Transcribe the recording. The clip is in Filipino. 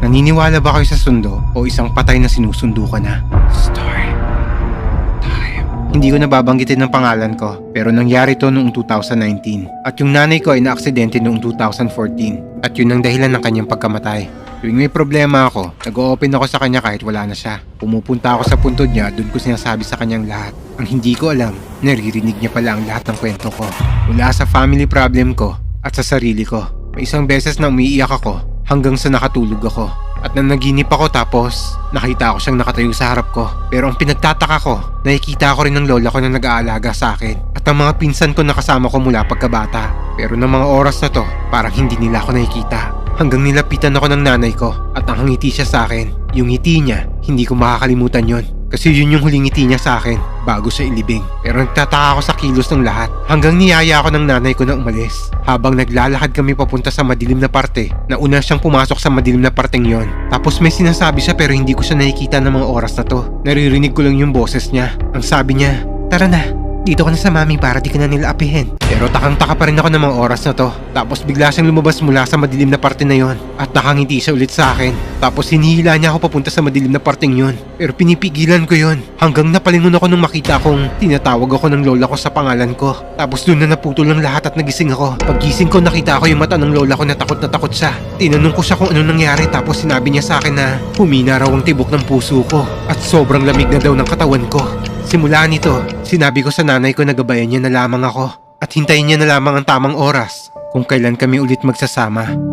Naniniwala ba kayo sa sundo o isang patay na sinusundo ka na? Story time. Hindi ko nababanggitin ng pangalan ko, pero nangyari to noong 2019. At yung nanay ko ay naaksidente noong 2014. At yun ang dahilan ng kanyang pagkamatay. Tuwing may problema ako, nag-o-open ako sa kanya kahit wala na siya. Pumupunta ako sa puntod niya, doon ko sinasabi sa kanyang lahat. Ang hindi ko alam, naririnig niya pala ang lahat ng kwento ko. Mula sa family problem ko at sa sarili ko. May isang beses na umiiyak ako hanggang sa nakatulog ako. At nanaginip ako tapos nakita ko siyang nakatayo sa harap ko. Pero ang pinagtataka ko, nakikita ko rin ng lola ko na nag-aalaga sa akin. At ang mga pinsan ko nakasama ko mula pagkabata. Pero ng mga oras na to, parang hindi nila ako nakikita. Hanggang nilapitan ako ng nanay ko at ang ngiti siya sa akin. Yung ngiti niya, hindi ko makakalimutan yon. Kasi yun yung huling ngiti niya sa akin bago siya ilibing. Pero nagtataka ako sa kilos ng lahat hanggang niyaya ako ng nanay ko na umalis. Habang naglalakad kami papunta sa madilim na parte, nauna siyang pumasok sa madilim na parteng yon. Tapos may sinasabi siya pero hindi ko siya nakikita ng mga oras na to. Naririnig ko lang yung boses niya. Ang sabi niya, "Tara na, dito ka na sa mami para di ka na nila apihin." Pero takang-taka pa rin ako ng mga oras na to. Tapos bigla siyang lumabas mula sa madilim na parte na yon. At nakangiti siya ulit sa akin. Tapos hinihila niya ako papunta sa madilim na parteng yon. Pero pinipigilan ko yon. Hanggang napalingon ako nung makita kong tinatawag ako ng lola ko sa pangalan ko. Tapos doon na naputol ang lahat at nagising ako. Paggising ko nakita ko yung mata ng lola ko na takot siya. Tinanong ko siya kung ano nangyari tapos sinabi niya sa akin na humina raw ang tibok ng puso ko. At sobrang lamig na daw ng katawan ko. Simula nito, sinabi ko sa nanay ko na gabayan niya na lamang ako at hintayin niya na lamang ang tamang oras kung kailan kami ulit magsasama.